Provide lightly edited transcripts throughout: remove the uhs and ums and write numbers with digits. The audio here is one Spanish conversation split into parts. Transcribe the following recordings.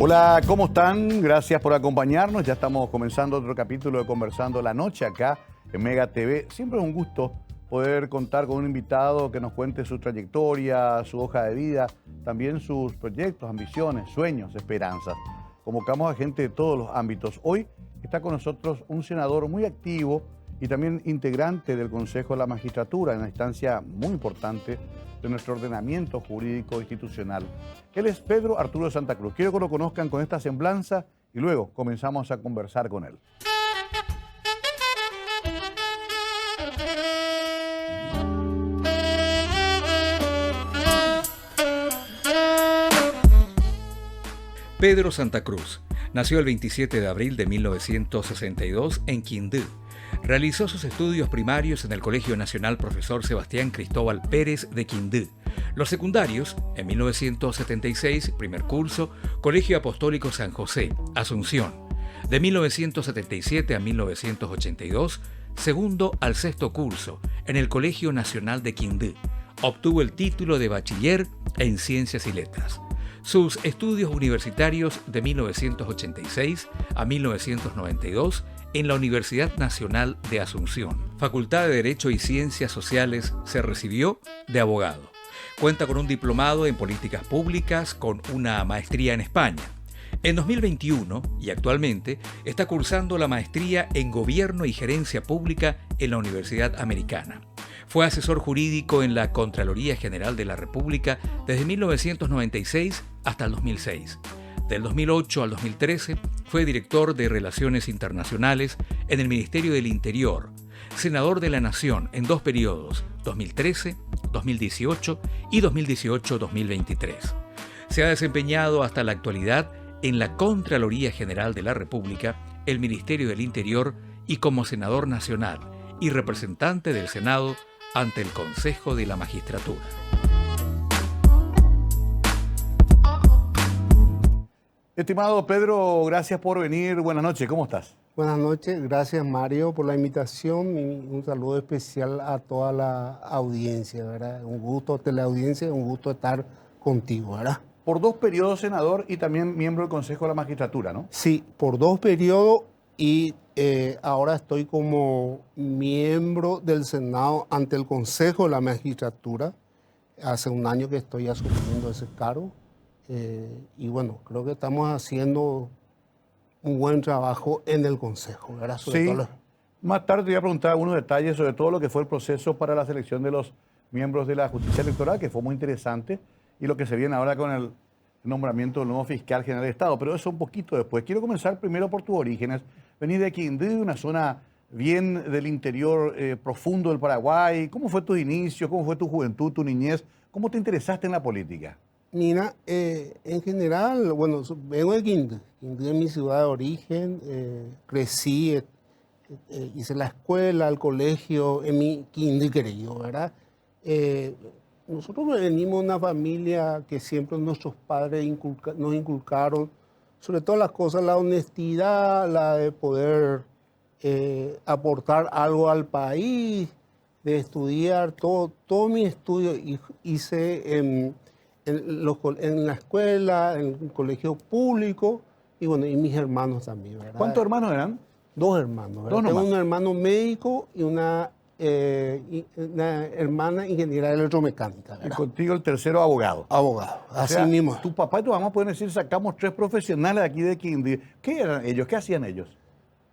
Hola, ¿cómo están? Gracias por acompañarnos. Ya estamos comenzando otro capítulo de Conversando la Noche acá en Mega TV. Siempre es un gusto poder contar con un invitado que nos cuente su trayectoria, su hoja de vida, también sus proyectos, ambiciones, sueños, esperanzas. Convocamos a gente de todos los ámbitos. Hoy está con nosotros un senador muy activo y también integrante del Consejo de la Magistratura, en una instancia muy importante de nuestro ordenamiento jurídico institucional. Él es Pedro Arturo de Santa Cruz. Quiero que lo conozcan con esta semblanza y luego comenzamos a conversar con él. Pedro Santa Cruz nació el 27 de abril de 1962 en Quindío. Realizó sus estudios primarios en el Colegio Nacional Profesor Sebastián Cristóbal Pérez de Quindío. Los secundarios, en 1976, primer curso, Colegio Apostólico San José, Asunción. De 1977 a 1982, segundo al sexto curso, en el Colegio Nacional de Quindío. Obtuvo el título de bachiller en Ciencias y Letras. Sus estudios universitarios de 1986 a 1992 en la Universidad Nacional de Asunción. Facultad de Derecho y Ciencias Sociales, se recibió de abogado. Cuenta con un diplomado en Políticas Públicas con una maestría en España. En 2021 y actualmente está cursando la maestría en Gobierno y Gerencia Pública en la Universidad Americana. Fue asesor jurídico en la Contraloría General de la República desde 1996 hasta el 2006. Del 2008 al 2013 fue director de Relaciones Internacionales en el Ministerio del Interior, senador de la Nación en dos periodos, 2013, 2018 y 2018-2023. Se ha desempeñado hasta la actualidad en la Contraloría General de la República, el Ministerio del Interior y como senador nacional y representante del Senado ante el Consejo de la Magistratura. Estimado Pedro, gracias por venir. Buenas noches, ¿cómo estás? Buenas noches, gracias Mario por la invitación y un saludo especial a toda la audiencia, ¿verdad? Un gusto, teleaudiencia, un gusto estar contigo, ¿verdad? Por 2 periodos senador y también miembro del Consejo de la Magistratura, ¿no? Sí, por 2 periodos y ahora estoy como miembro del Senado ante el Consejo de la Magistratura. Hace un año que estoy asumiendo ese cargo. Y bueno, creo que estamos haciendo un buen trabajo en el Consejo, ¿verdad? Sí. Más tarde te voy a preguntar algunos detalles sobre todo lo que fue el proceso para la selección de los miembros de la Justicia Electoral, que fue muy interesante, y lo que se viene ahora con el nombramiento del nuevo fiscal general de Estado. Pero eso un poquito después. Quiero comenzar primero por tus orígenes. Venís de Quindío, una zona bien del interior profundo del Paraguay. ¿Cómo fue tu inicio? ¿Cómo fue tu juventud, tu niñez? ¿Cómo te interesaste en la política? Mira, en general, bueno, vengo de Quindío. Quindío es mi ciudad de origen. Crecí, hice la escuela, el colegio en mi Quindío querido, ¿verdad? Nosotros venimos de una familia que siempre nuestros padres nos inculcaron, sobre todo las cosas, la honestidad, la de poder aportar algo al país, de estudiar. Todo mi estudio hice en la escuela, en el colegio público y bueno, y mis hermanos también, ¿verdad? ¿Cuántos hermanos eran? 2 hermanos, ¿verdad? Tengo un hermano médico y una hermana ingeniera electromecánica, ¿verdad? Y contigo el tercero abogado. Abogado, así mismo. Tu papá y tu mamá pueden decir, sacamos 3 profesionales aquí de Quindío. ¿Qué eran ellos? ¿Qué hacían ellos?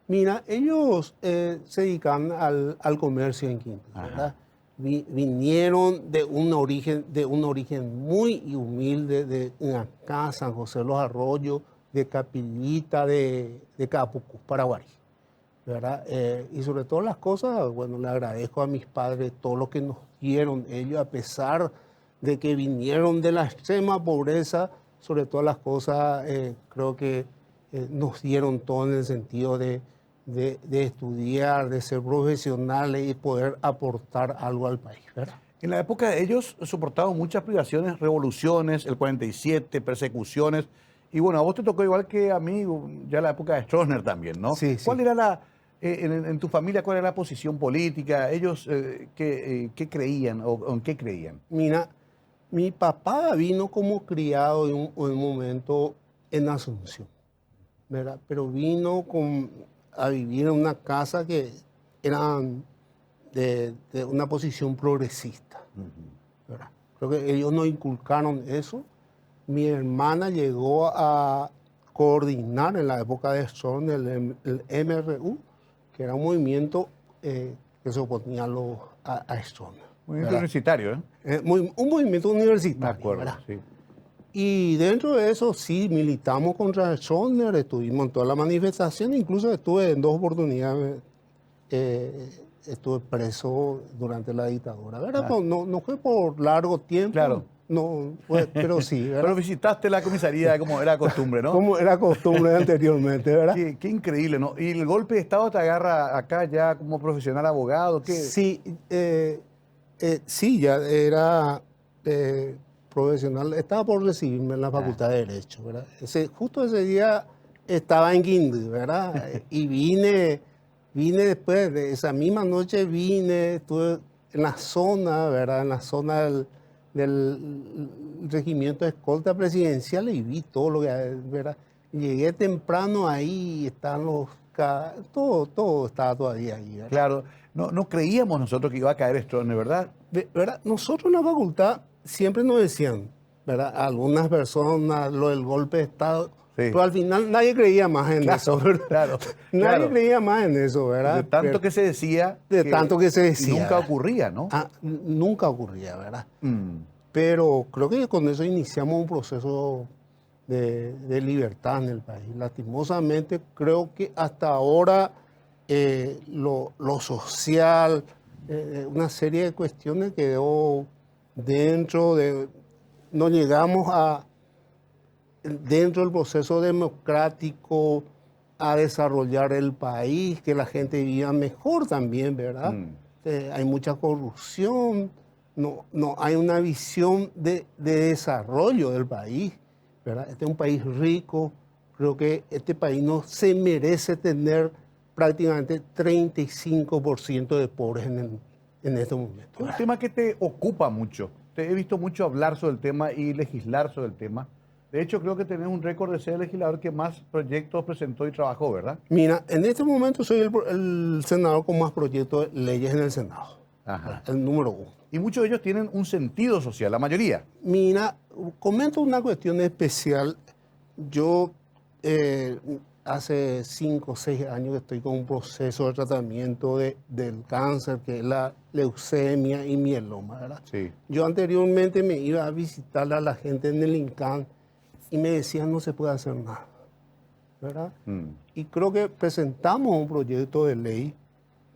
Mira, ellos se dedican al comercio en Quindío, ¿verdad? Vinieron de un origen muy humilde, de acá, San José de los Arroyos, de Capillita, de Capucú, Paraguay, ¿verdad? Y sobre todas las cosas, bueno, le agradezco a mis padres todo lo que nos dieron ellos, a pesar de que vinieron de la extrema pobreza, sobre todas las cosas, creo que nos dieron todo en el sentido de estudiar, de ser profesionales y poder aportar algo al país, ¿verdad? En la época de ellos soportaron muchas privaciones, revoluciones, el 47, persecuciones. Y bueno, a vos te tocó igual que a mí, ya la época de Stroessner también, ¿no? Sí, ¿Cuál era en tu familia, cuál era la posición política? ¿Ellos qué creían o en qué creían? Mira, mi papá vino como criado en un momento en Asunción, ¿verdad? Pero vino a vivir en una casa que eran de una posición progresista, ¿verdad? Creo que ellos nos inculcaron eso. Mi hermana llegó a coordinar en la época de Storm el MRU, que era un movimiento que se oponía a Storm. Movimiento universitario, ¿eh? Un movimiento universitario. Me acuerdo, ¿verdad? sí. Y dentro de eso sí militamos contra Stroessner, estuvimos en toda la manifestación, incluso estuve en 2 oportunidades, estuve preso durante la dictadura, ¿verdad? Ah. No fue por largo tiempo, Claro. no, pero sí, ¿verdad? Pero visitaste la comisaría como era costumbre, ¿no? Como era costumbre anteriormente, ¿verdad? Qué increíble, ¿no? ¿Y el golpe de Estado te agarra acá ya como profesional abogado? ¿Qué? Sí, sí, ya era profesional, estaba por recibirme en la Facultad de Derecho, ¿verdad? Justo ese día estaba en Quindío, ¿verdad? Y vine después de esa misma noche, estuve en la zona, ¿verdad? En la zona del regimiento de escolta presidencial y vi todo lo que, ¿verdad? Llegué temprano ahí, están todo estaba todavía ahí, ¿verdad? Claro, no creíamos nosotros que iba a caer Stroessner, ¿verdad? ¿Verdad? Nosotros en la facultad siempre nos decían, ¿verdad? Algunas personas, lo del golpe de Estado, Sí. pero al final nadie creía más en eso, ¿verdad? Claro, Nadie claro. creía más en eso, ¿verdad? De tanto Pero- que se decía. de tanto que se decía, y nunca ¿verdad? ocurría, ¿no? Nunca ocurría, ¿verdad? Mm. Pero creo que con eso iniciamos un proceso de libertad en el país. Lastimosamente, creo que hasta ahora lo social, una serie de cuestiones quedó no llegamos dentro del proceso democrático a desarrollar el país, que la gente viva mejor también, ¿verdad? Hay mucha corrupción, no hay una visión de desarrollo del país, ¿verdad? Este es un país rico, creo que este país no se merece tener prácticamente 35% de pobres en este momento. Es un tema que te ocupa mucho. Te he visto mucho hablar sobre el tema y legislar sobre el tema. De hecho, creo que tenés un récord de ser el legislador que más proyectos presentó y trabajó, ¿verdad? Mira, en este momento soy el senador con más proyectos de leyes en el Senado, Ajá. el número 1. Y muchos de ellos tienen un sentido social, la mayoría. Mira, comento una cuestión especial. Yo hace 5 o 6 años que estoy con un proceso de tratamiento del cáncer, que es la leucemia y mieloma, ¿verdad? Sí. Yo anteriormente me iba a visitar a la gente en el INCAN y me decían no se puede hacer nada, ¿verdad? Y creo que presentamos un proyecto de ley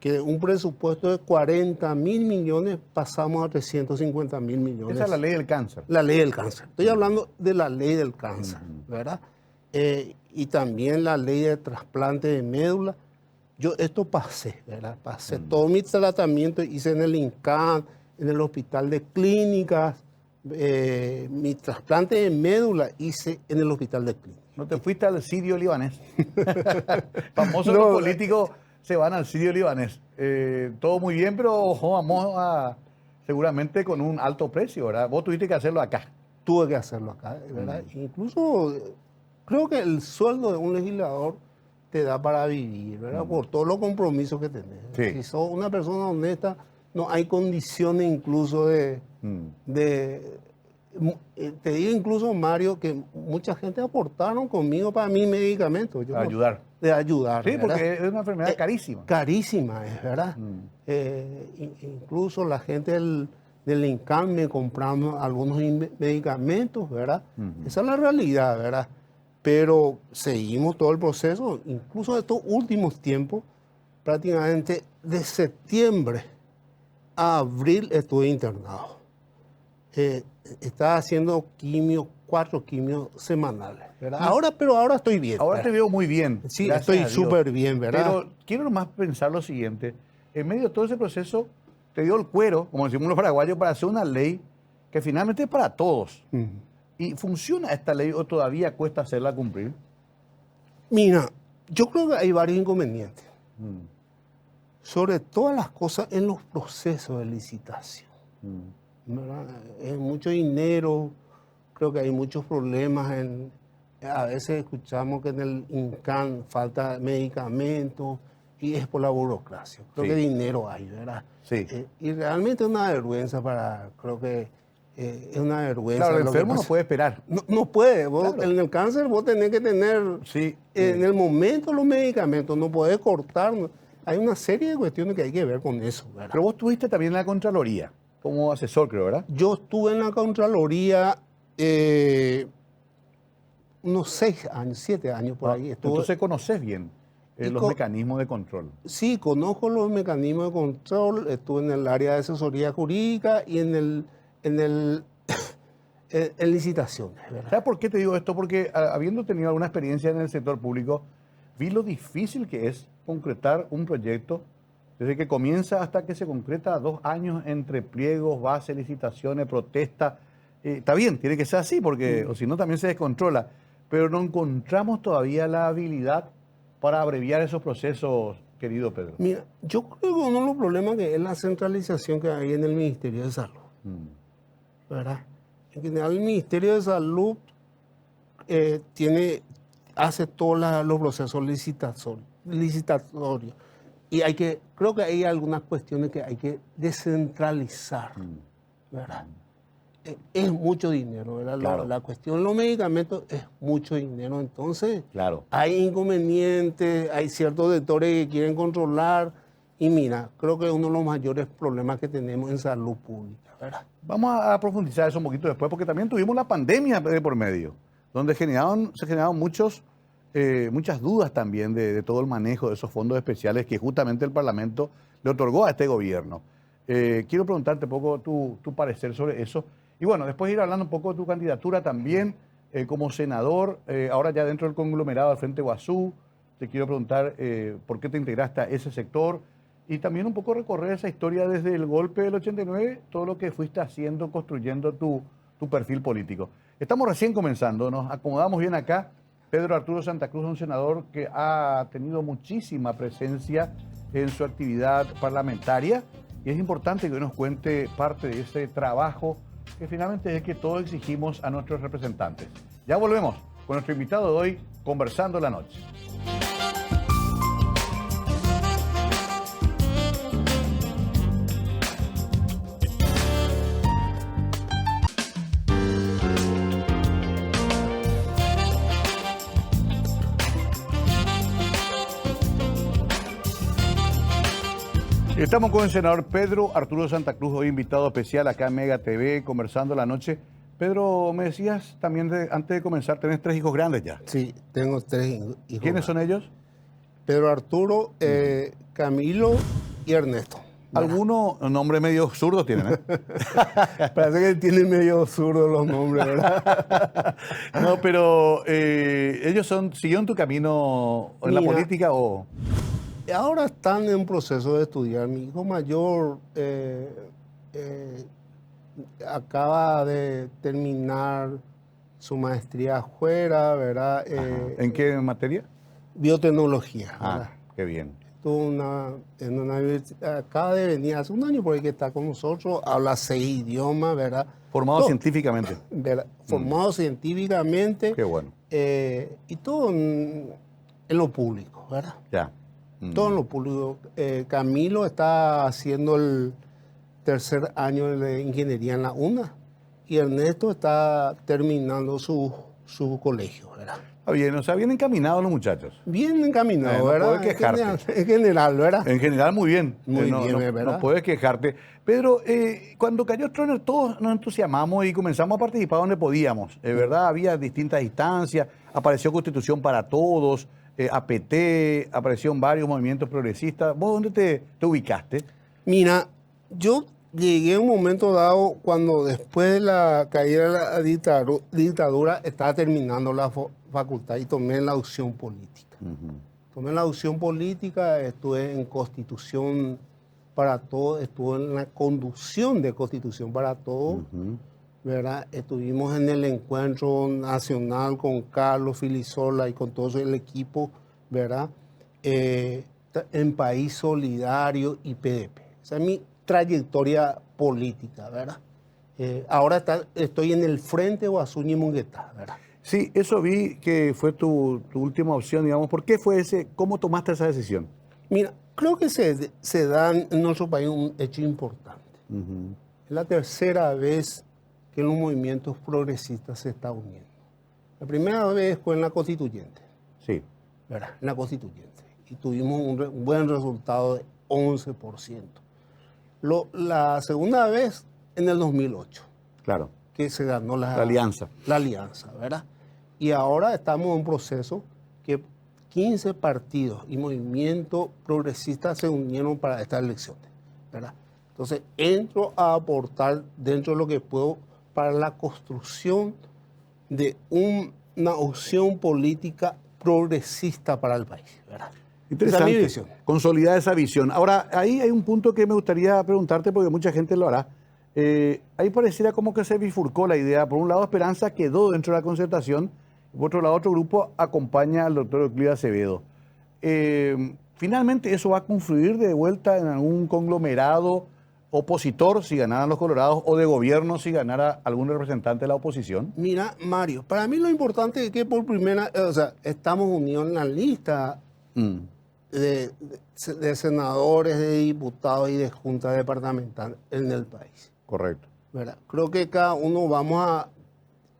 que de un presupuesto de 40.000 millones pasamos a 350.000 millones. Esa es la ley del cáncer. La ley del cáncer. Estoy hablando de la ley del cáncer, ¿verdad? Y también la ley de trasplante de médula. Yo esto pasé, ¿verdad? Pasé todo mi tratamiento, hice en el INCAN, en el Hospital de Clínicas. Mi trasplante de médula hice en el Hospital de Clínicas. ¿No te fuiste al sirio libanés? Famosos No, los políticos se van al sirio libanés. Todo muy bien, pero ojo, vamos a seguramente con un alto precio, ¿verdad? Vos tuviste que hacerlo acá. Tuve que hacerlo acá, ¿verdad? Incluso creo que el sueldo de un legislador te da para vivir, ¿verdad? Por todos los compromisos que tenés. Sí. Si sos una persona honesta, no hay condiciones incluso te digo incluso, Mario, que mucha gente aportaron conmigo para mis medicamentos. Para ayudar. De ayudar. Sí, ¿verdad? porque es una enfermedad carísima. Carísima, es verdad. Incluso la gente del INCAN me compraron algunos medicamentos, ¿verdad? Esa es la realidad, ¿verdad? Pero seguimos todo el proceso, incluso estos últimos tiempos, prácticamente de septiembre a abril estuve internado. Estaba haciendo 4 quimios semanales, ¿verdad? Pero ahora estoy bien. Ahora ¿verdad? te veo muy bien. Sí, gracias a estoy Dios. súper bien, ¿verdad? Pero quiero nomás pensar lo siguiente. En medio de todo ese proceso, te dio el cuero, como decimos los paraguayos, para hacer una ley que finalmente es para todos. ¿Y funciona esta ley o todavía cuesta hacerla cumplir? Mira, yo creo que hay varios inconvenientes. Sobre todas las cosas en los procesos de licitación. ¿Verdad? Es mucho dinero, creo que hay muchos problemas a veces escuchamos que en el INCAN falta medicamentos y es por la burocracia. Creo Sí. que dinero hay, ¿verdad? Sí. Y realmente es una vergüenza creo que es una vergüenza. Claro, el lo que enfermo no pasa. puede esperar. No puede. Vos, Claro. en el cáncer vos tenés que tener Sí. en el momento los medicamentos, no podés cortar. Hay una serie de cuestiones que hay que ver con eso, ¿verdad? Pero vos estuviste también en la Contraloría como asesor, creo, ¿verdad? Yo estuve en la Contraloría unos 6 años, 7 años por ahí. Estuve, Entonces conoces bien Y los co- mecanismos de control. sí, conozco los mecanismos de control, estuve en el área de asesoría jurídica y en licitaciones, ¿verdad? ¿Sabes por qué te digo esto? Porque habiendo tenido alguna experiencia en el sector público, vi lo difícil que es concretar un proyecto desde que comienza hasta que se concreta, 2 años entre pliegos, bases, licitaciones, protestas. Está bien, tiene que ser así, porque o si no también se descontrola. Pero no encontramos todavía la habilidad para abreviar esos procesos, querido Pedro. Mira, yo creo que uno de los problemas que es la centralización que hay en el Ministerio de Salud, ¿verdad? En general, el Ministerio de Salud hace todos los procesos licitatorios. Y creo que hay algunas cuestiones que hay que descentralizar, ¿verdad? Es mucho dinero, ¿verdad? Claro. La cuestión de los medicamentos es mucho dinero, entonces Claro. hay inconvenientes, hay ciertos sectores que quieren controlar y mira, creo que es uno de los mayores problemas que tenemos en salud pública, ¿verdad? Vamos a profundizar eso un poquito después, porque también tuvimos la pandemia de por medio, donde se generaron muchas dudas también de todo el manejo de esos fondos especiales que justamente el Parlamento le otorgó a este gobierno. Quiero preguntarte un poco tu parecer sobre eso. Y bueno, después ir hablando un poco de tu candidatura también como senador, ahora ya dentro del conglomerado del Frente Guazú. Te quiero preguntar por qué te integraste a ese sector y también un poco recorrer esa historia desde el golpe del 89, todo lo que fuiste haciendo, construyendo tu perfil político. Estamos recién comenzando, nos acomodamos bien acá. Pedro Arturo Santa Cruz, un senador que ha tenido muchísima presencia en su actividad parlamentaria y es importante que hoy nos cuente parte de ese trabajo que finalmente es el que todos exigimos a nuestros representantes. Ya volvemos con nuestro invitado de hoy, Conversando la Noche. Estamos con el senador Pedro Arturo Santa Cruz, hoy invitado especial acá en Mega TV, Conversando la Noche. Pedro, me decías también, antes de comenzar, tenés 3 hijos grandes ya. Sí, tengo 3 hijos. ¿Quiénes son ellos? Pedro Arturo, Camilo y Ernesto. Algunos nombres medio zurdos tienen, ¿eh? Parece que tienen medio zurdo los nombres, ¿verdad? No, pero ellos siguieron tu camino en la Mira, política o... Ahora están en un proceso de estudiar. Mi hijo mayor acaba de terminar su maestría afuera, ¿verdad? ¿En qué materia? Biotecnología, ¿verdad? Qué bien. Estuvo en una universidad, acaba de venir hace un año por ahí que está con nosotros, habla 6 idiomas, ¿verdad? Formado Todo, científicamente. ¿verdad? Formado científicamente. Qué bueno. Y todo en lo público, ¿verdad? Ya. Todo en lo público. Camilo está haciendo el 3er año de ingeniería en la UNA y Ernesto está terminando su colegio, ¿verdad? Está bien, o sea, bien encaminados los muchachos. Bien encaminado, No ¿verdad? puedes quejarte. En general, ¿verdad? En general, muy bien. Muy bien, ¿verdad? No puedes quejarte. Pedro, cuando cayó Stroessner, todos nos entusiasmamos y comenzamos a participar donde podíamos. ¿Verdad? Había distintas instancias, apareció Constitución para Todos, APT, aparecieron varios movimientos progresistas. ¿Vos dónde te ubicaste? Mira, yo llegué a un momento dado cuando después de la caída de la dictadura estaba terminando la facultad y tomé la opción política. Tomé la opción política, estuve en Constitución para Todos, estuve en la conducción de Constitución para Todos, ¿verdad? Estuvimos en el encuentro nacional con Carlos Filisola y con todo el equipo, ¿verdad? En País Solidario y PDP. Esa es mi trayectoria política, ¿verdad? Ahora estoy en el Frente Guazú y Munguetá, ¿verdad? Sí, eso vi que fue tu última opción, digamos. ¿Por qué fue ese? ¿Cómo tomaste esa decisión? Mira, creo que se da en nuestro país un hecho importante. Es la tercera vez que los movimientos progresistas se están uniendo. La primera vez fue en la Constituyente, Sí, ¿verdad? En la Constituyente. Y tuvimos un buen resultado de 11%. La segunda vez en el 2008, claro. que se ganó La alianza. la alianza, ¿verdad? Y ahora estamos en un proceso que 15 partidos y movimientos progresistas se unieron para estas elecciones, ¿verdad? Entonces, entro a aportar dentro de lo que puedo para la construcción de una opción política progresista para el país, ¿verdad? Interesante. Esa es mi visión. Consolidar esa visión. Ahora, ahí hay un punto que me gustaría preguntarte porque mucha gente lo hará. Ahí pareciera como que se bifurcó la idea. Por un lado, Esperanza quedó dentro de la concertación. Y por otro lado, otro grupo acompaña al doctor Euclides Acevedo. Finalmente, ¿eso va a confluir de vuelta en algún conglomerado opositor si ganaran los colorados o de gobierno si ganara algún representante de la oposición? Mira, Mario, para mí lo importante es que por primera, o sea, estamos unidos en la lista de senadores, de diputados y de junta departamental en el país, Correcto. ¿verdad? Creo que cada uno vamos a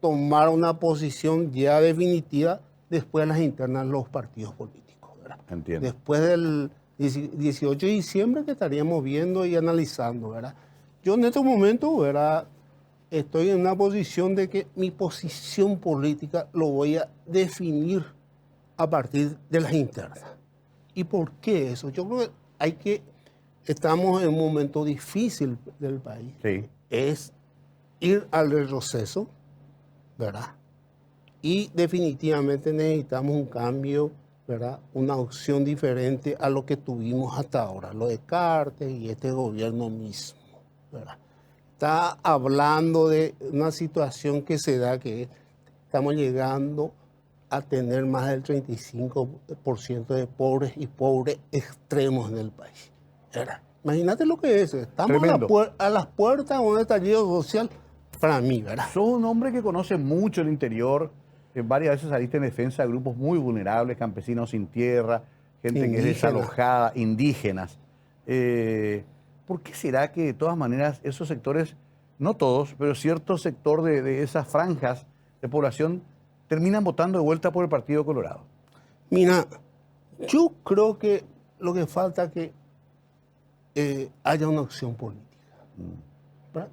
tomar una posición ya definitiva después de las internas de los partidos políticos, ¿verdad? Entiendo. Después del 18 de diciembre que estaríamos viendo y analizando, ¿verdad? Yo en este momento, ¿verdad? Estoy en una posición de que mi posición política lo voy a definir a partir de las internas. ¿Y por qué eso? Yo creo que estamos en un momento difícil del país. Sí. Es ir al retroceso, ¿verdad? Y definitivamente necesitamos un cambio, ¿verdad? Una opción diferente a lo que tuvimos hasta ahora, lo de Cartes y este gobierno mismo, ¿verdad? Está hablando de una situación que se da que estamos llegando a tener más del 35% de pobres y pobres extremos en el país, ¿verdad? Imagínate lo que es. Estamos a las puertas de un estallido social para mí, ¿verdad? Sos un hombre que conoce mucho el interior. Varias veces saliste en defensa de grupos muy vulnerables, campesinos sin tierra, gente que es desalojada, indígenas. ¿Por qué será que de todas maneras esos sectores, no todos, pero cierto sector de esas franjas de población terminan votando de vuelta por el Partido Colorado? Mira, yo creo que lo que falta es que haya una opción política.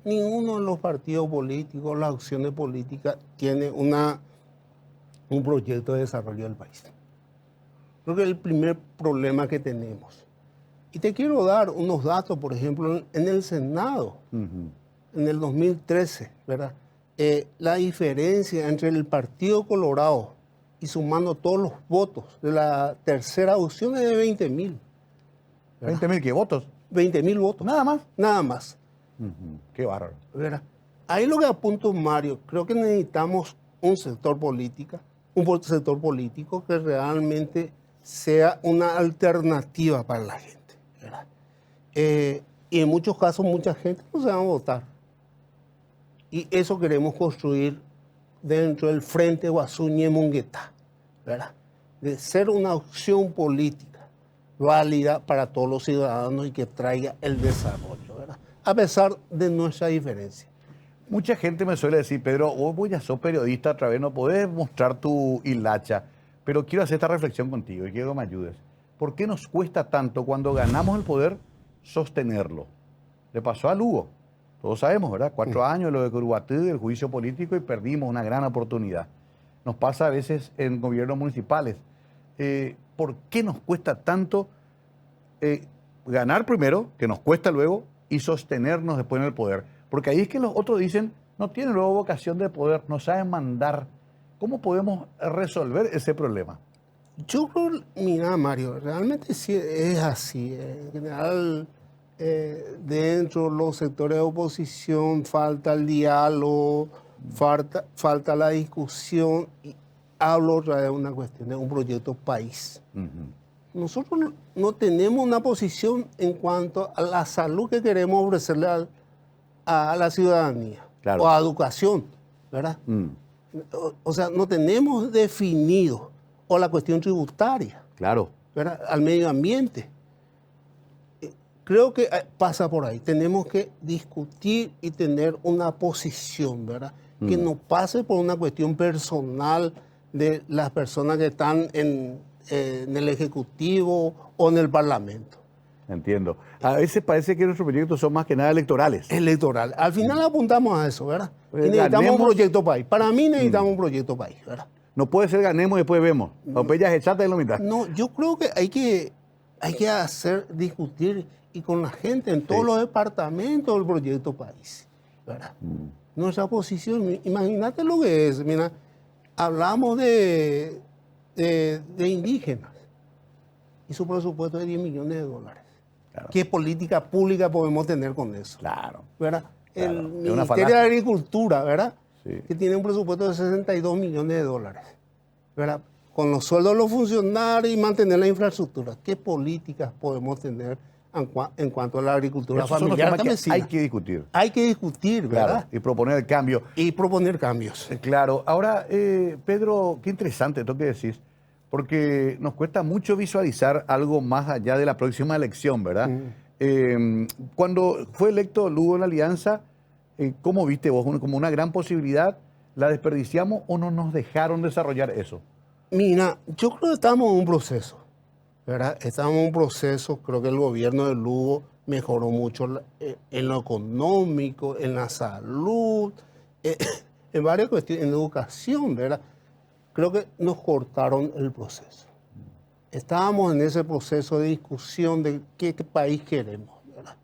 Ninguno de los partidos políticos, las opciones políticas, tiene un proyecto de desarrollo del país. Creo que es el primer problema que tenemos. Y te quiero dar unos datos, por ejemplo, en el Senado, en el 2013, ¿verdad? La diferencia entre el Partido Colorado y sumando todos los votos de la tercera opción es de 20.000. ¿20.000 qué votos? 20.000 votos. ¿Nada más? Nada más. Qué bárbaro. ¿Verdad? Ahí lo que apunto, Mario, creo que necesitamos un sector político que realmente sea una alternativa para la gente, ¿verdad? Y en muchos casos mucha gente no se va a votar. Y eso queremos construir dentro del Frente Guasuñe-Munguetá, ¿verdad? De ser una opción política válida para todos los ciudadanos y que traiga el desarrollo, ¿verdad? A pesar de nuestra diferencia. Mucha gente me suele decir, Pedro, vos ya sos periodista, otra vez no podés mostrar tu hilacha, pero quiero hacer esta reflexión contigo y quiero que me ayudes. ¿Por qué nos cuesta tanto cuando ganamos el poder sostenerlo? Le pasó a Lugo, todos sabemos, ¿verdad? 4 años lo de Curuguatí, el juicio político y perdimos una gran oportunidad. Nos pasa a veces en gobiernos municipales. ¿Por qué nos cuesta tanto ganar primero, que nos cuesta luego, y sostenernos después en el poder? Porque ahí es que los otros dicen, no tienen luego vocación de poder, no saben mandar. ¿Cómo podemos resolver ese problema? Yo creo, mira, Mario, realmente sí es así. En general, dentro de los sectores de oposición falta el diálogo, falta la discusión. Y hablo otra vez de una cuestión de un proyecto país. Nosotros no tenemos una posición en cuanto a la salud que queremos ofrecerle a la ciudadanía, claro, o a educación, ¿verdad? O sea, no tenemos definido, o la cuestión tributaria, Claro. ¿verdad? Al medio ambiente. Creo que pasa por ahí. Tenemos que discutir y tener una posición, ¿verdad? Que no pase por una cuestión personal de las personas que están en el Ejecutivo o en el Parlamento. Entiendo. A veces parece que nuestros proyectos son más que nada electorales. Electoral. Al final apuntamos a eso, ¿verdad? Pues Y necesitamos ganemos. un proyecto país. Para mí necesitamos un proyecto país, ¿verdad? No puede ser ganemos y después vemos. Papellas echadas en la mitad. No, yo creo que hay que discutir y con la gente en todos Sí. los departamentos del proyecto país, ¿verdad? Nuestra posición, imagínate lo que es, mira, hablamos de indígenas y su presupuesto de 10 millones de dólares. Claro. ¿Qué política pública podemos tener con eso? Claro. ¿Verdad? Claro, El es una Ministerio falacia. de Agricultura, ¿verdad? Sí. Que tiene un presupuesto de 62 millones de dólares, ¿verdad? Con los sueldos de los funcionarios y mantener la infraestructura. ¿Qué políticas podemos tener en cuanto a la agricultura Esos son los familiar temas que campesina? hay que discutir. Hay que discutir, ¿verdad? Claro. Y proponer el cambio. Y proponer cambios. Claro. Ahora, Pedro, qué interesante esto que decís, porque nos cuesta mucho visualizar algo más allá de la próxima elección, ¿verdad? Cuando fue electo Lugo en la Alianza, ¿cómo viste vos? ¿Como una gran posibilidad? ¿La desperdiciamos o no nos dejaron desarrollar eso? Mira, yo creo que estamos en un proceso, ¿verdad? Estamos en un proceso, creo que el gobierno de Lugo mejoró mucho en lo económico, en la salud, en varias cuestiones, en educación, ¿verdad? Creo que nos cortaron el proceso. Estábamos en ese proceso de discusión de qué país queremos, ¿verdad?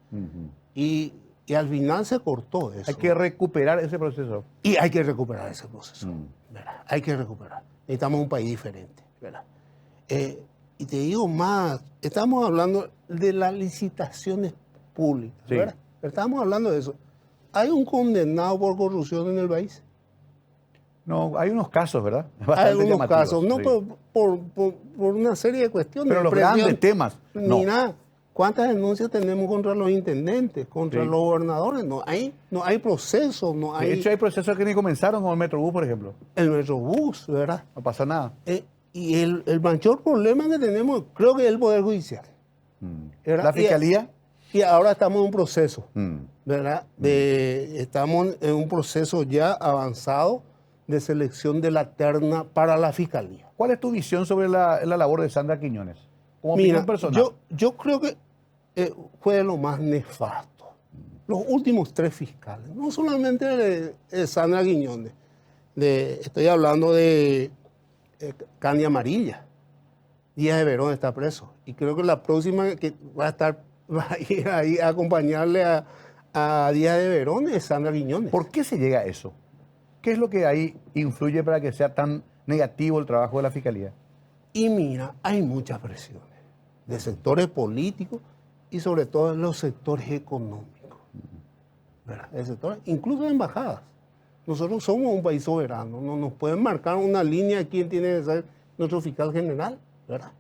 Y al final se cortó eso. Hay que recuperar ese proceso. Y hay que recuperar ese proceso, ¿verdad? Hay que recuperar. Necesitamos un país diferente, ¿verdad? Y te digo más, estamos hablando de las licitaciones públicas, Sí. ¿verdad? Estamos hablando de eso. ¿Hay un condenado por corrupción en el país? No, hay unos casos, ¿verdad? Hay Bastante algunos llamativos, casos, no, sí. por una serie de cuestiones. Pero los Presión. grandes temas, no. Mira, ¿cuántas denuncias tenemos contra los intendentes, contra Sí. los gobernadores? No hay proceso, no De hay hecho, hay procesos que ni comenzaron, como el Metrobús, por ejemplo. el Metrobús, ¿verdad? No pasa nada. Y el mayor problema que tenemos, creo que es el Poder Judicial. ¿Verdad? La Fiscalía. Y ahora estamos en un proceso, Mm. ¿verdad? Estamos en un proceso ya avanzado de selección de la terna para la Fiscalía. ¿Cuál es tu visión sobre la labor de Sandra Quiñones? Como Mira, opinión personal. yo creo que fue de lo más nefasto. Los últimos 3 fiscales, no solamente de Sandra Quiñones, estoy hablando de Candy Amarilla. Díaz de Verón está preso. Y creo que la próxima que va a ir ahí a acompañarle a Díaz de Verón es Sandra Quiñones. ¿Por qué se llega a eso? ¿Qué es lo que ahí influye para que sea tan negativo el trabajo de la Fiscalía? Y mira, hay muchas presiones de sectores políticos y sobre todo en los sectores económicos, ¿verdad? Incluso de embajadas. Nosotros somos un país soberano, no nos pueden marcar una línea quién tiene que ser nuestro fiscal general, ¿verdad?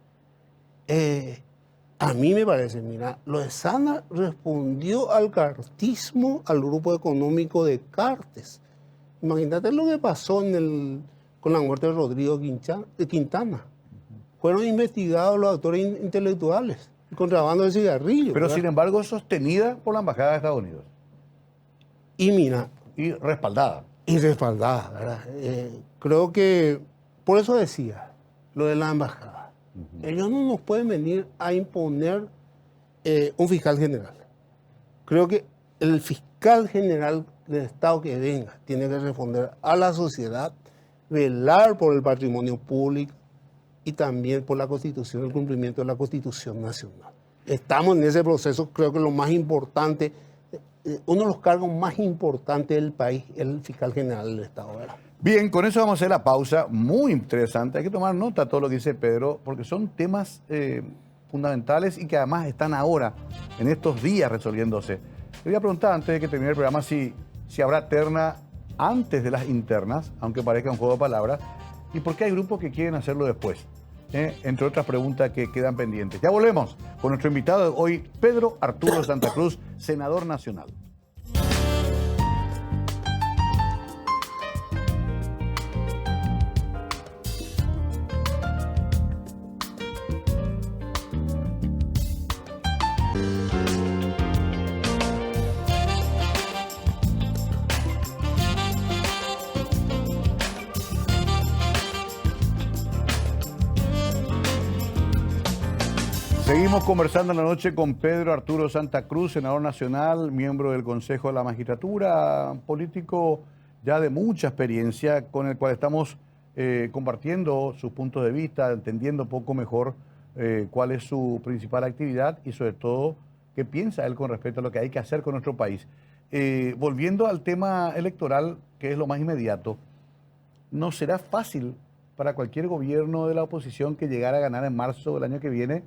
A mí me parece, mira, lo de Sandra respondió al cartismo, al grupo económico de Cartes. Imagínate lo que pasó con la muerte de Rodrigo Quintana. Fueron investigados los actores intelectuales, el contrabando de cigarrillos. Pero ¿verdad? sin embargo, sostenida por la Embajada de Estados Unidos Y mira, y respaldada. y respaldada, ¿verdad? Creo que, por eso decía, lo de la embajada. Ellos no nos pueden venir a imponer un fiscal general. Creo que el fiscal general del Estado que venga tiene que responder a la sociedad, velar por el patrimonio público y también por la Constitución, el cumplimiento de la Constitución Nacional. Estamos en ese proceso, creo que lo más importante, uno de los cargos más importantes del país es el fiscal general del Estado, ¿verdad? Bien, con eso vamos a hacer la pausa. Muy interesante. Hay que tomar nota de todo lo que dice Pedro, porque son temas fundamentales y que además están ahora, en estos días, resolviéndose. Le voy a preguntar antes de que termine el programa si habrá terna antes de las internas, aunque parezca un juego de palabras, y por qué hay grupos que quieren hacerlo después. Entre otras preguntas que quedan pendientes. Ya volvemos con nuestro invitado de hoy, Pedro Arturo Santa Cruz, senador nacional. Seguimos conversando en la noche con Pedro Arturo Santa Cruz, senador nacional, miembro del Consejo de la Magistratura, político ya de mucha experiencia, con el cual estamos compartiendo sus puntos de vista, entendiendo un poco mejor cuál es su principal actividad y sobre todo qué piensa él con respecto a lo que hay que hacer con nuestro país. Volviendo al tema electoral, que es lo más inmediato, ¿no será fácil para cualquier gobierno de la oposición que llegara a ganar en marzo del año que viene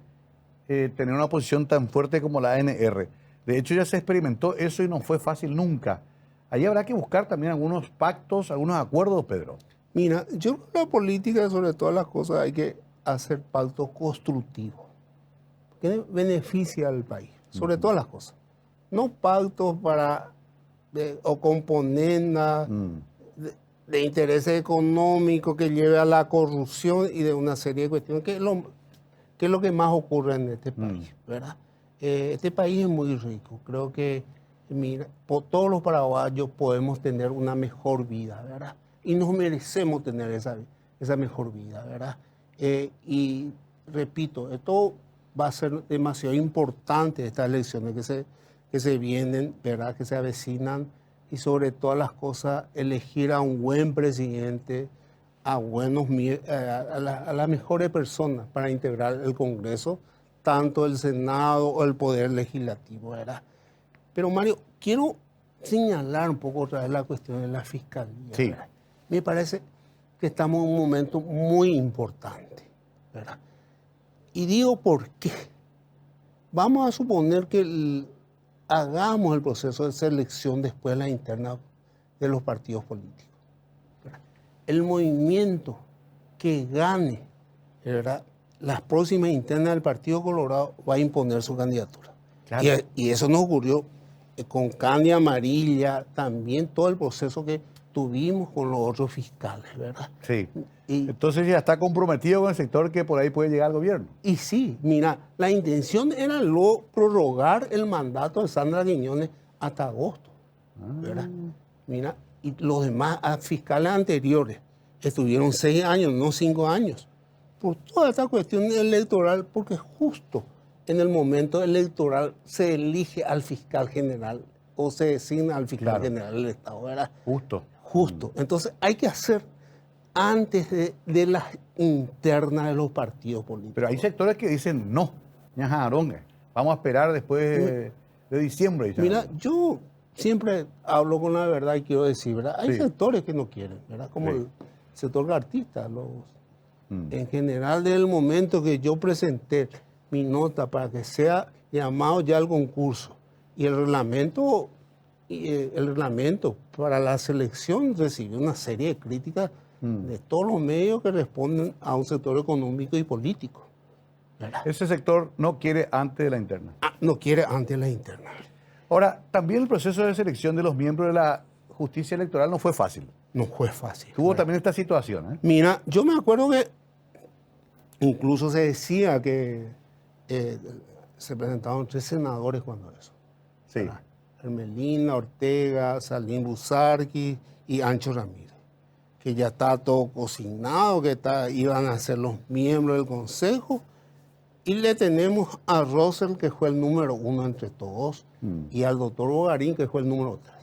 tener una posición tan fuerte como la ANR? De hecho, ya se experimentó eso y no fue fácil nunca. Ahí habrá que buscar también algunos pactos, algunos acuerdos, Pedro. Mira, yo creo que la política, sobre todas las cosas, hay que hacer pactos constructivos que beneficia al país, sobre todas las cosas. No pactos o componendas de intereses económicos que lleve a la corrupción y de una serie de cuestiones que es lo que más ocurre en este país, ¿verdad? Este país es muy rico. Creo que, mira, todos los paraguayos podemos tener una mejor vida, ¿verdad? Y nos merecemos tener esa mejor vida, ¿verdad? Y repito, esto va a ser demasiado importante, estas elecciones que se vienen, ¿verdad? Que se avecinan, y sobre todas las cosas, elegir a un buen presidente, a las mejores personas para integrar el Congreso, tanto el Senado o el Poder Legislativo, ¿verdad? Pero Mario, quiero señalar un poco otra vez la cuestión de la Fiscalía. Sí. ¿Verdad? Me parece que estamos en un momento muy importante, ¿verdad? Y digo por qué. Vamos a suponer que hagamos el proceso de selección después de la interna de los partidos políticos. El movimiento que gane, ¿verdad?, las próximas internas del Partido Colorado va a imponer su candidatura. Claro. Y eso nos ocurrió con Candia Amarilla, también todo el proceso que tuvimos con los otros fiscales, ¿verdad? Sí. Entonces ya está comprometido con el sector que por ahí puede llegar al gobierno. Y sí, mira, la intención era luego prorrogar el mandato de Sandra Quiñones hasta agosto, ¿verdad? Mira, y los demás fiscales anteriores estuvieron 6 años, no 5 años, por toda esta cuestión electoral, porque justo en el momento electoral se elige al fiscal general o se designa al fiscal general del Estado, ¿verdad? Justo. Entonces hay que hacer antes de las internas de los partidos políticos. Pero hay sectores que dicen no, vamos a esperar después de diciembre. Mira, yo siempre hablo con la verdad y quiero decir, ¿verdad? Hay sectores que no quieren, ¿verdad? Como el sector artista. En general, desde el momento que yo presenté mi nota para que sea llamado ya al concurso y el reglamento para la selección recibió una serie de críticas de todos los medios que responden a un sector económico y político, ¿verdad? Ese sector no quiere antes de la interna. No quiere antes de la interna. Ahora, también el proceso de selección de los miembros de la justicia electoral no fue fácil. No fue fácil. Tuvo también esta situación, ¿eh? Mira, yo me acuerdo que incluso se decía que se presentaron 3 senadores cuando eso. Sí. ¿Verdad? Hermelina Ortega, Salim Busarqui y Ancho Ramírez, que ya está todo cocinado, que iban a ser los miembros del Consejo. Y le tenemos a Rosell, que fue el número 1 entre todos, y al doctor Bogarín, que fue el número 3.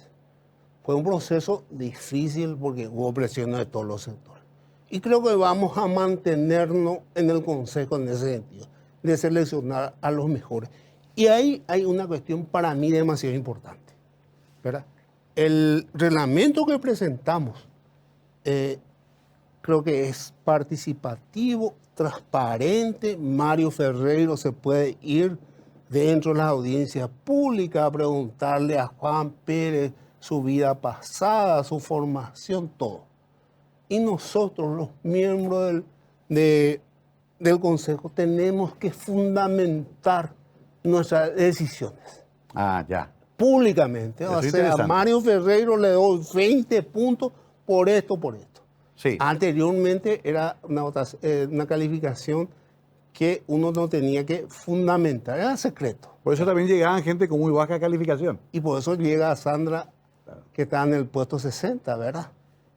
Fue un proceso difícil porque hubo presiones de todos los sectores. Y creo que vamos a mantenernos en el Consejo en ese sentido, de seleccionar a los mejores. Y ahí hay una cuestión para mí demasiado importante, ¿verdad? El reglamento que presentamos creo que es participativo, transparente. Mario Ferreiro se puede ir dentro de las audiencias públicas a preguntarle a Juan Pérez su vida pasada, su formación, todo. Y nosotros, los miembros del Consejo, tenemos que fundamentar nuestras decisiones. Ya. Públicamente. O sea, a Mario Ferreiro le doy 20 puntos por esto, por esto. Sí. Anteriormente era una calificación que uno no tenía que fundamentar, era secreto. Por eso también llegaban gente con muy baja calificación. Y por eso llega Sandra, que está en el puesto 60, ¿verdad?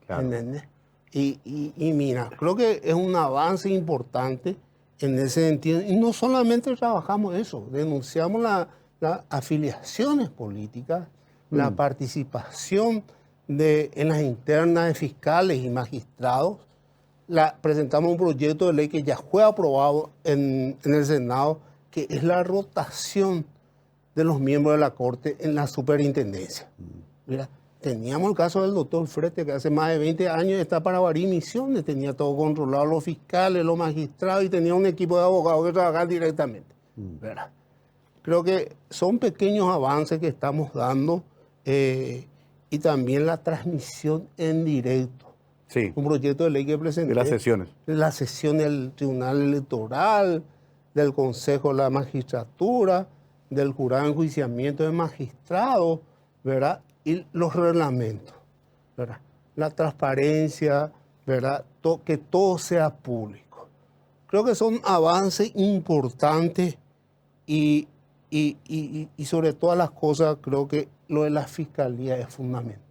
Claro. ¿Entendés? Y mira, creo que es un avance importante en ese sentido. Y no solamente trabajamos eso, denunciamos las afiliaciones políticas, la participación en las internas de fiscales y magistrados. Presentamos un proyecto de ley que ya fue aprobado en el Senado, que es la rotación de los miembros de la Corte en la superintendencia. Mira, teníamos el caso del doctor Frete, que hace más de 20 años está para varias misiones, tenía todo controlado, los fiscales, los magistrados, y tenía un equipo de abogados que trabajaban directamente. ¿Verdad? Creo que son pequeños avances que estamos dando, y también la transmisión en directo. Sí. Un proyecto de ley que presenté. De las sesiones. La sesión del Tribunal Electoral, del Consejo de la Magistratura, del Jurado de Enjuiciamiento de Magistrados, ¿verdad? Y los reglamentos, ¿verdad? La transparencia, ¿verdad? Que todo sea público. Creo que son avances importantes y sobre todas las cosas creo que lo de la fiscalía es fundamental.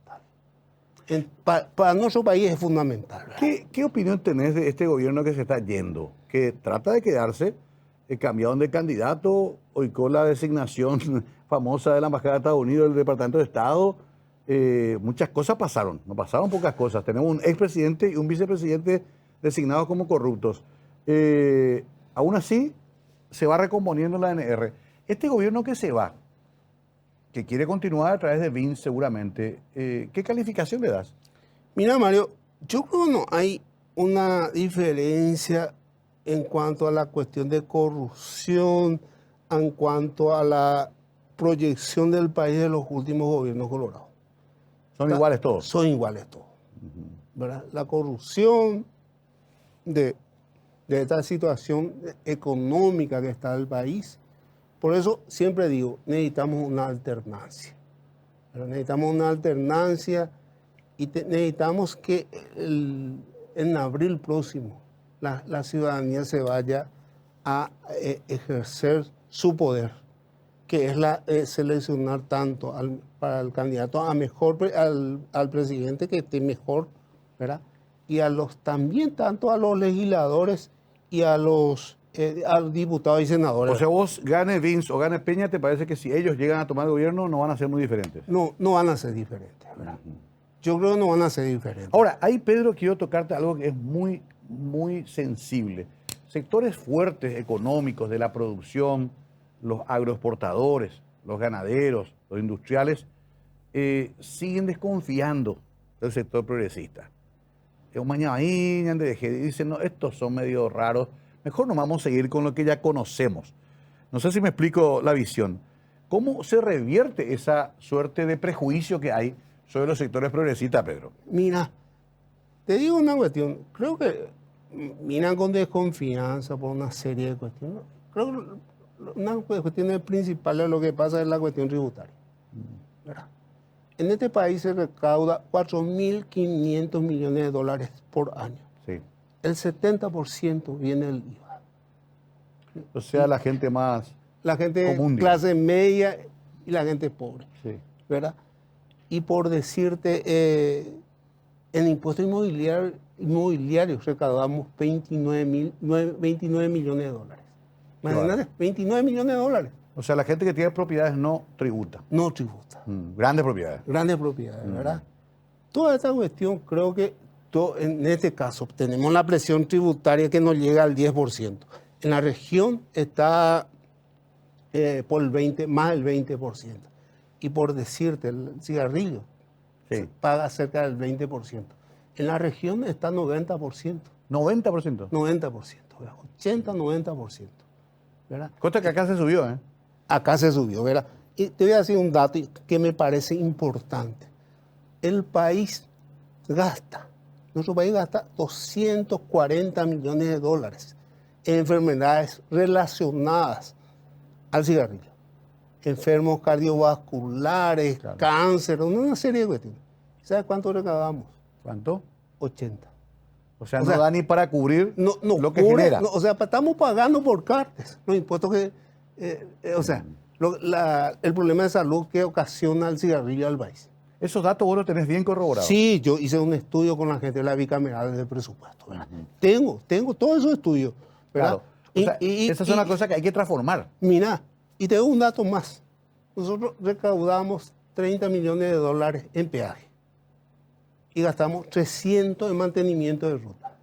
Para nuestro país es fundamental. ¿Qué opinión tenés de este gobierno que se está yendo? Que trata de quedarse, cambiaron de candidato, hoy con la designación famosa de la Embajada de Estados Unidos, del Departamento de Estado. Muchas cosas pasaron, no pasaron pocas cosas. Tenemos un expresidente y un vicepresidente designados como corruptos. Aún así, se va recomponiendo la ANR. Este gobierno que se va, que quiere continuar a través de Vince seguramente, ¿qué calificación le das? Mira, Mario, yo creo que no hay una diferencia en cuanto a la cuestión de corrupción, en cuanto a la proyección del país de los últimos gobiernos colorados. ¿Son iguales todos? Son iguales todos. ¿Verdad? La corrupción de esta situación económica que está el país. Por eso siempre digo, necesitamos una alternancia. Pero necesitamos una alternancia y necesitamos que en abril próximo la ciudadanía se vaya a ejercer su poder, que es seleccionar tanto para el candidato a mejor, al presidente que esté mejor, ¿verdad? Y también tanto a los legisladores y a los diputados y senadores. O sea, vos gane Vince o gane Peña, ¿te parece que si ellos llegan a tomar el gobierno no van a ser muy diferentes? No van a ser diferentes, ¿verdad? Yo creo que no van a ser diferentes. Ahora, ahí, Pedro, quiero tocarte algo que es muy, muy sensible. Sectores fuertes económicos de la producción, los agroexportadores, los ganaderos, los industriales, siguen desconfiando del sector progresista. Es un mañana ahí, dicen, no, estos son medio raros. Mejor nos vamos a seguir con lo que ya conocemos. No sé si me explico la visión. ¿Cómo se revierte esa suerte de prejuicio que hay sobre los sectores progresistas, Pedro? Mira, te digo una cuestión. Creo que miran con desconfianza por una serie de cuestiones. Creo que una cuestión principal de lo que pasa es la cuestión tributaria. ¿Verdad? En este país se recauda 4.500 millones de dólares por año. Sí. El 70% viene del IVA. O sea, la gente más la gente común, clase media y la gente pobre. Sí. ¿Verdad? Y por decirte, en impuestos inmobiliarios recaudamos 29 millones de dólares. Imagínate, 29 millones de dólares. O sea, la gente que tiene propiedades no tributa. No tributa. Grandes propiedades. Grandes propiedades, ¿verdad? Toda esta cuestión, creo que en este caso tenemos la presión tributaria que nos llega al 10%. En la región está por más del 20%. Y por decirte, el cigarrillo paga cerca del 20%. En la región está 90%. ¿90%? 90%, 80-90%. ¿Verdad? Cosa que acá se subió, ¿eh? Acá se subió, ¿verdad? Y te voy a decir un dato que me parece importante. El país nuestro país gasta 240 millones de dólares en enfermedades relacionadas al cigarrillo. Enfermos cardiovasculares, claro, cáncer, una serie de cuestiones. ¿Sabes cuánto recaudamos? ¿Cuánto? 80. O sea, no da ni para cubrir lo que genera. O sea, estamos pagando por cartes los impuestos que... el problema de salud que ocasiona el cigarrillo al país. ¿Esos datos vos los tenés bien corroborados? Sí, yo hice un estudio con la gente de la bicameral de presupuesto, ¿verdad? Tengo todos esos estudios, ¿verdad? Claro. O sea, esa es una cosa que hay que transformar. Mira, y te doy un dato más. Nosotros recaudamos 30 millones de dólares en peaje y gastamos 300 en mantenimiento de ruta.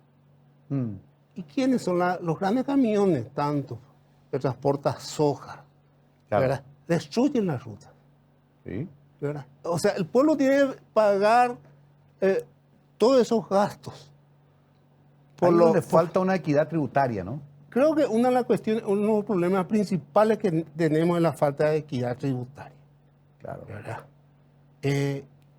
¿Y quiénes son los grandes camiones, tanto que transportan soja? Claro. ¿Verdad? Destruyen las rutas. Sí. ¿Verdad? O sea, el pueblo tiene que pagar todos esos gastos. Por lo que falta una equidad tributaria, ¿no? Creo que una de las cuestiones, uno de los problemas principales que tenemos es la falta de equidad tributaria. Claro. ¿Verdad?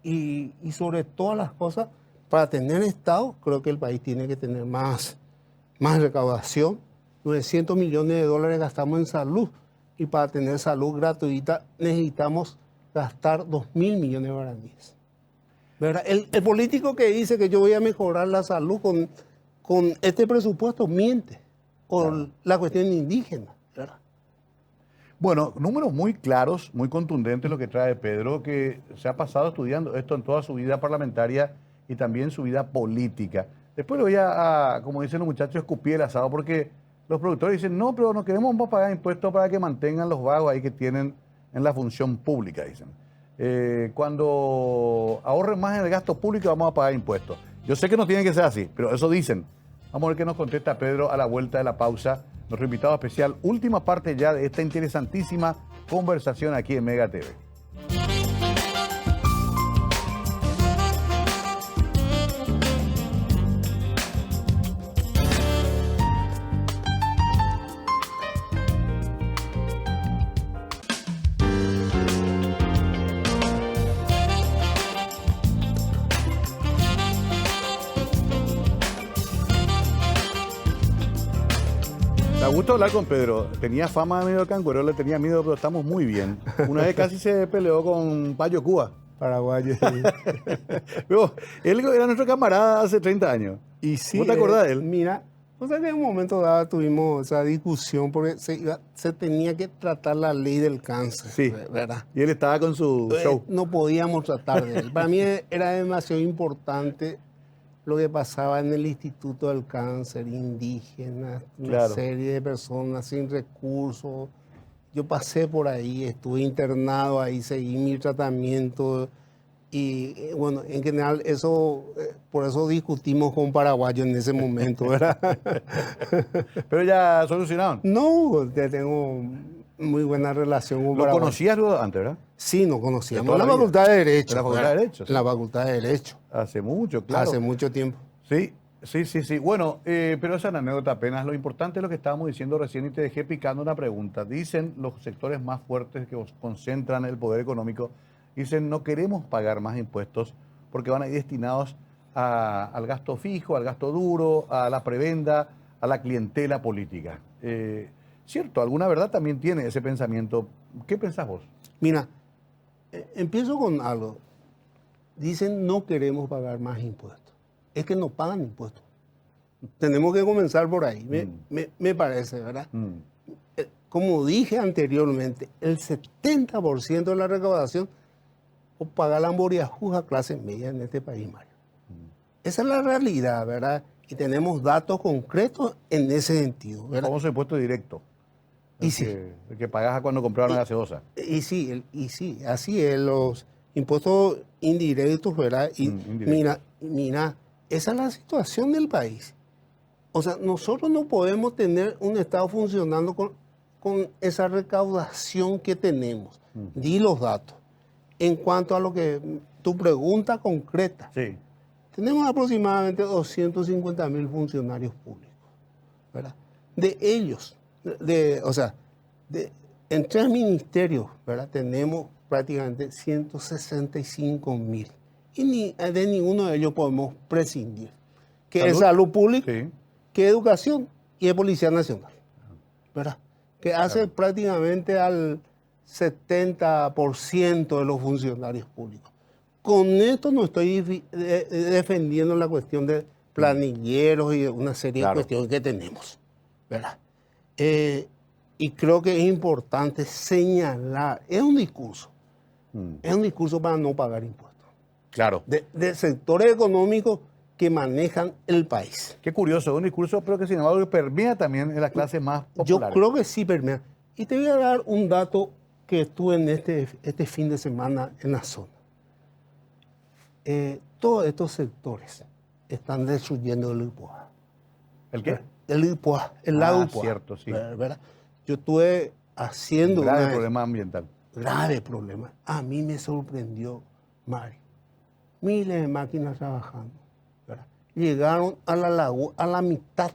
Y sobre todas las cosas, para tener Estado, creo que el país tiene que tener más recaudación. 900 millones de dólares gastamos en salud y para tener salud gratuita necesitamos gastar 2.000 millones de guaraníes. ¿Verdad? El político que dice que yo voy a mejorar la salud con este presupuesto miente por la cuestión indígena. ¿Verdad? Bueno, números muy claros, muy contundentes lo que trae Pedro, que se ha pasado estudiando esto en toda su vida parlamentaria y también su vida política. Después le voy a, como dicen los muchachos, escupir el asado, porque los productores dicen, no, pero no queremos pagar impuestos para que mantengan los vagos ahí que tienen en la función pública, dicen. Cuando ahorren más en el gasto público vamos a pagar impuestos. Yo sé que no tiene que ser así, pero eso dicen. Vamos a ver qué nos contesta Pedro a la vuelta de la pausa. Nuestro invitado especial, última parte ya de esta interesantísima conversación aquí en Mega TV. Me gusta hablar con Pedro. Tenía fama de medio canguro, le tenía miedo, pero estamos muy bien. Una vez casi se peleó con Payo Cuba. Paraguayo. Pero él era nuestro camarada hace 30 años. Y sí, ¿Vos te acordás de él? Mira, o sea que en un momento dado tuvimos esa discusión porque se tenía que tratar la ley del cáncer. Sí. ¿Verdad? Y él estaba con su show. No podíamos tratar de él. Para mí era demasiado importante lo que pasaba en el Instituto del Cáncer, indígenas, una serie de personas sin recursos. Yo pasé por ahí, estuve internado ahí, seguí mi tratamiento y bueno, en general eso, por eso discutimos con paraguayos en ese momento, ¿verdad? Pero ya solucionaron. No, ya tengo muy buena relación con paraguayos. ¿Lo conocías luego antes, verdad? Sí, nos conocíamos. En la Facultad de Derecho. En la Facultad de Derecho. Sí. La Facultad de Derecho. Hace mucho, claro. Hace mucho tiempo. Sí. Bueno, pero esa es una anécdota apenas. Lo importante es lo que estábamos diciendo recién y te dejé picando una pregunta. Dicen los sectores más fuertes que concentran el poder económico, dicen no queremos pagar más impuestos porque van a ir destinados al gasto fijo, al gasto duro, a la prebenda, a la clientela política. Cierto, alguna verdad también tiene ese pensamiento. ¿Qué pensás vos? Mira, empiezo con algo. Dicen no queremos pagar más impuestos. Es que no pagan impuestos. Tenemos que comenzar por ahí, me parece, ¿verdad? Como dije anteriormente, el 70% de la recaudación o paga la moriajuja clase media en este país, Mario. Esa es la realidad, ¿verdad? Y tenemos datos concretos en ese sentido, ¿verdad? Famoso impuesto directo. Y sí. El que pagas cuando compras una gaseosa. Y sí, así es, los impuestos indirectos, ¿verdad? Y mira, esa es la situación del país. O sea, nosotros no podemos tener un Estado funcionando con esa recaudación que tenemos. Di los datos. En cuanto a lo que tu pregunta concreta, sí. Tenemos aproximadamente 250.000 funcionarios públicos, ¿verdad? De ellos, en 3 ministerios, ¿verdad? Tenemos prácticamente 165.000. Y de ninguno de ellos podemos prescindir. Que ¿Salud? Es salud pública, Sí. que educación y es Policía Nacional, ¿verdad? Que hace prácticamente al 70% de los funcionarios públicos. Con esto no estoy defendiendo la cuestión de planilleros y una serie de cuestiones que tenemos, ¿verdad? Y creo que es importante señalar, es un discurso para no pagar impuestos. Claro. De sectores económicos que manejan el país. Qué curioso, un discurso, pero que sin embargo permea también en las clases más Yo populares. creo que sí permea. Y te voy a dar un dato que estuve en este fin de semana en la zona. Todos estos sectores están destruyendo el IPOA. ¿El qué? El IPOA, el lago IPOA. Cierto, sí. ¿Verdad? Yo estuve haciendo Grave problema ambiental. grave problema. A mí me sorprendió, Mario. Miles de máquinas trabajando. ¿Verdad? Llegaron a la mitad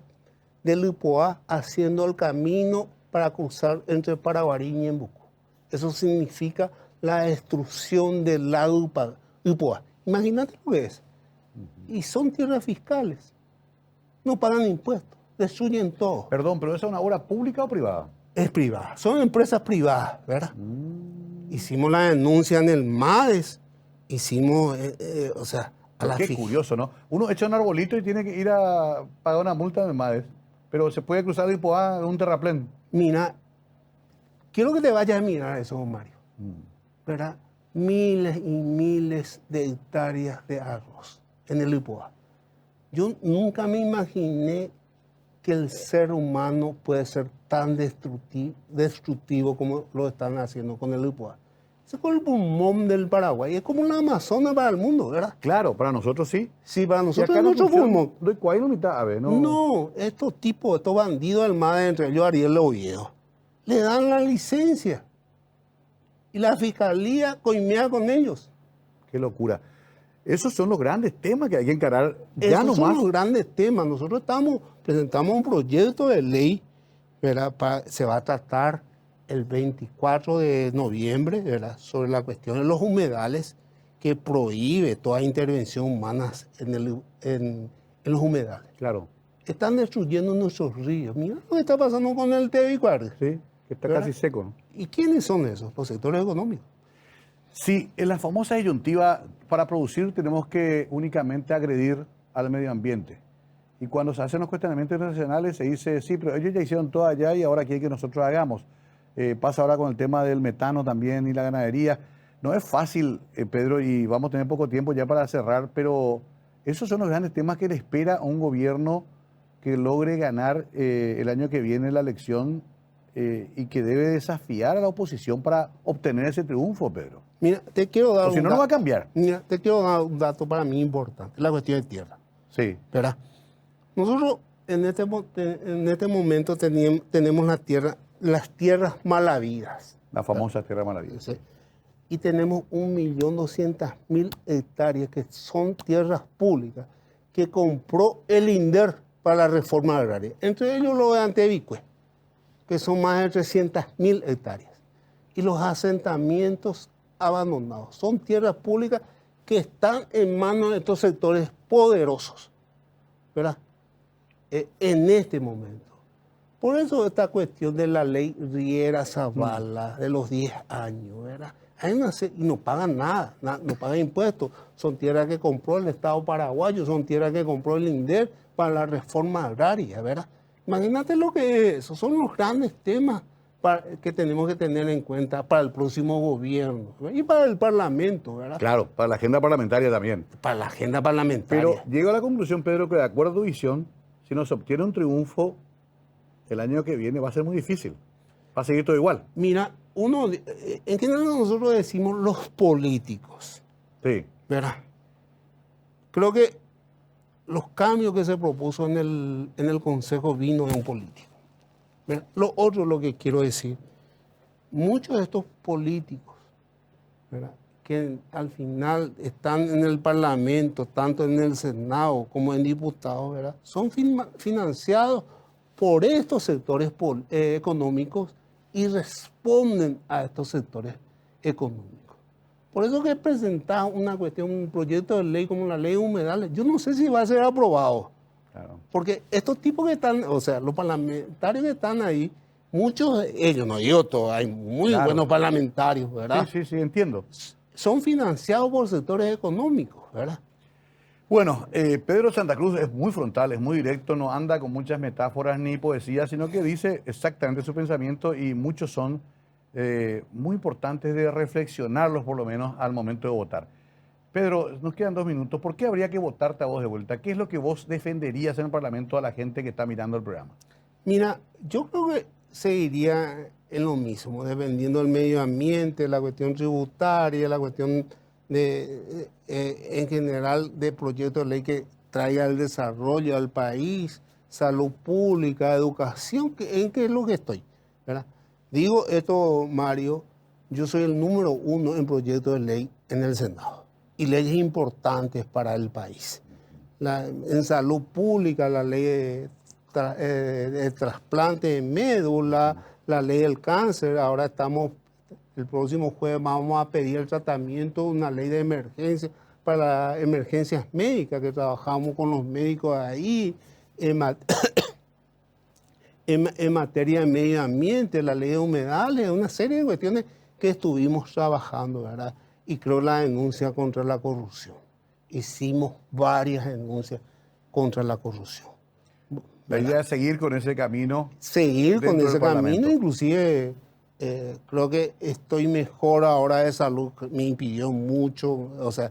del IPOA haciendo el camino para cruzar entre Paraguarín y Embucú. Eso significa la destrucción del lago IPOA. Imagínate lo que es. Y son tierras fiscales. No pagan impuestos, destruyen todo. Perdón, ¿pero esa es una obra pública o privada? Es privada, son empresas privadas, ¿verdad? Hicimos la denuncia en el MADES, hicimos, o sea, a la Qué curioso, ¿no? Uno echa un arbolito y tiene que ir a pagar una multa de MADES, pero se puede cruzar el IPOA en un terraplén. Mira, quiero que te vayas a mirar eso, Mario, ¿verdad? Miles y miles de hectáreas de arroz en el IPOA. Yo nunca me imaginé que el ser humano puede ser tan destructivo como lo están haciendo con el IPOA. Es como el pulmón del Paraguay, es como la Amazonas para el mundo, ¿verdad? Claro, para nosotros sí. Sí, para Y nosotros acá es no nuestro funciona. pulmón. No hay cuál, no mitad, a ver, no. No, estos tipos, estos bandidos del MADE, entre ellos Ariel Oviedo, le dan la licencia. Y la fiscalía coimea con ellos. Qué locura. Esos son los grandes temas que hay que encarar ya Esos son nomás. los grandes temas. Nosotros presentamos un proyecto de ley, ¿verdad? Se va a tratar el 24 de noviembre, ¿verdad? Sobre la cuestión de los humedales, que prohíbe toda intervención humana en los humedales. Claro, Están destruyendo nuestros ríos. Mira lo que está pasando con el Tebicuarde. sí, que está ¿Verdad? casi seco, ¿no? ¿Y quiénes son esos? Los sectores económicos. Sí, en la famosa disyuntiva, para producir tenemos que únicamente agredir al medio ambiente. Y cuando se hacen los cuestionamientos internacionales se dice, sí, pero ellos ya hicieron todo allá y ahora quieren que nosotros hagamos. Pasa ahora con el tema del metano también y la ganadería. No es fácil, Pedro, y vamos a tener poco tiempo ya para cerrar, pero esos son los grandes temas que le espera a un gobierno que logre ganar el año que viene la elección y que debe desafiar a la oposición para obtener ese triunfo, Pedro. Mira, te quiero dar O si no, no va a cambiar. Mira, te quiero dar un dato para mí importante, la cuestión de tierra. Sí, ¿Verdad? Nosotros en este momento tenemos las tierras malavidas. la famosa Tierra Maravilla. ¿Sí? Y tenemos 1.200.000 hectáreas que son tierras públicas que compró el INDER para la reforma agraria. Entre ellos lo de Antevicue, que son más de 300.000 hectáreas. Y los asentamientos abandonados. Son tierras públicas que están en manos de estos sectores poderosos, ¿verdad? En este momento. Por eso esta cuestión de la ley Riera Zavala, de los 10 años, ¿verdad? Y no pagan nada, no pagan impuestos. Son tierras que compró el Estado paraguayo, son tierras que compró el INDER para la reforma agraria, ¿verdad? Imagínate lo que es eso. Son los grandes temas que tenemos que tener en cuenta para el próximo gobierno, ¿verdad? Y para el Parlamento, ¿verdad? Claro, para la agenda parlamentaria también. Para la agenda parlamentaria. Pero llego a la conclusión, Pedro, que de acuerdo a tu visión, si no se obtiene un triunfo el año que viene va a ser muy difícil. Va a seguir todo igual. Mira, en general nosotros decimos los políticos, Sí, ¿verdad? Creo que los cambios que se propuso en el Consejo vino de un político. ¿Verdad? Lo otro, lo que quiero decir, muchos de estos políticos, ¿verdad?, que al final están en el Parlamento, tanto en el Senado como en diputados, ¿verdad?, son financiados por estos sectores económicos y responden a estos sectores económicos. Por eso que he presentado un proyecto de ley como la ley de humedales. Yo no sé si va a ser aprobado. claro. Porque estos tipos que están, o sea, los parlamentarios que están ahí, muchos de ellos, no digo todos, hay muy Claro. buenos parlamentarios, ¿verdad? Sí, entiendo. Son financiados por sectores económicos, ¿verdad? Bueno, Pedro Santa Cruz es muy frontal, es muy directo, no anda con muchas metáforas ni poesía, sino que dice exactamente su pensamiento y muchos son muy importantes de reflexionarlos por lo menos al momento de votar. Pedro, nos quedan 2 minutos. ¿Por qué habría que votarte a vos de vuelta? ¿Qué es lo que vos defenderías en el Parlamento a la gente que está mirando el programa? Mira, yo creo que seguiría en lo mismo, dependiendo del medio ambiente, la cuestión tributaria, la cuestión en general de proyectos de ley que traiga el desarrollo al país, salud pública, educación, ¿en qué es lo que estoy? ¿Verdad? Digo esto, Mario, yo soy el número 1 en proyectos de ley en el Senado y leyes importantes para el país. En salud pública, la ley de trasplante de médula, la ley del cáncer, ahora el próximo jueves vamos a pedir el tratamiento de una ley de emergencia para las emergencias médicas, que trabajamos con los médicos ahí, en materia de medio ambiente, la ley de humedales, una serie de cuestiones que estuvimos trabajando, ¿verdad? Y creo la denuncia contra la corrupción. Hicimos varias denuncias contra la corrupción. La idea es seguir con ese camino. Seguir con ese camino, inclusive creo que estoy mejor ahora de salud, me impidió mucho, o sea,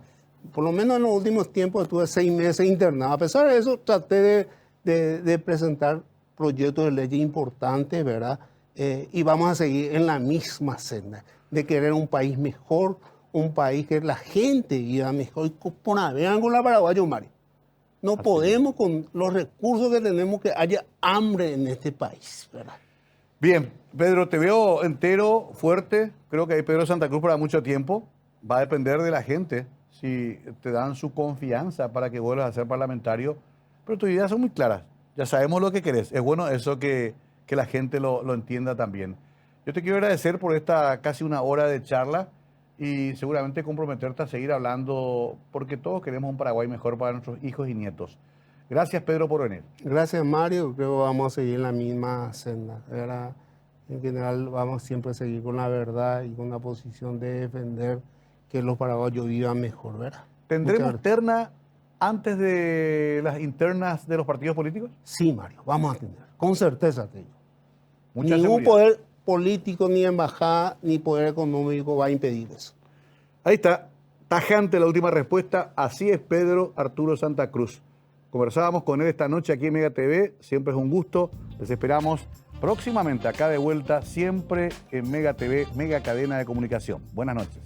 por lo menos en los últimos tiempos estuve 6 meses internado. A pesar de eso, traté de presentar proyectos de ley importantes, ¿verdad? Y vamos a seguir en la misma senda, de querer un país mejor, un país que la gente viva mejor. Y vean con la Paraguayo, Mario. No podemos con los recursos que tenemos que haya hambre en este país, ¿verdad? Bien, Pedro, te veo entero, fuerte. Creo que hay Pedro Santa Cruz para mucho tiempo. Va a depender de la gente si te dan su confianza para que vuelvas a ser parlamentario. Pero tus ideas son muy claras. Ya sabemos lo que querés. Es bueno eso que la gente lo entienda también. Yo te quiero agradecer por esta casi 1 hora de charla y seguramente comprometerte a seguir hablando porque todos queremos un Paraguay mejor para nuestros hijos y nietos. Gracias, Pedro, por venir. Gracias, Mario. Creo que vamos a seguir en la misma senda. ¿Verdad? En general, vamos siempre a seguir con la verdad y con la posición de defender que los paraguayos vivan mejor, ¿verdad? ¿Tendremos terna antes de las internas de los partidos políticos? Sí, Mario, vamos a tener. Con certeza te digo. Mucha Ningún seguridad. poder político, ni embajada, ni poder económico va a impedir eso. Ahí está, tajante la última respuesta. Así es Pedro Arturo Santa Cruz. Conversábamos con él esta noche aquí en Mega TV. Siempre es un gusto. Les esperamos próximamente acá de vuelta, siempre en Mega TV, Mega Cadena de Comunicación. Buenas noches.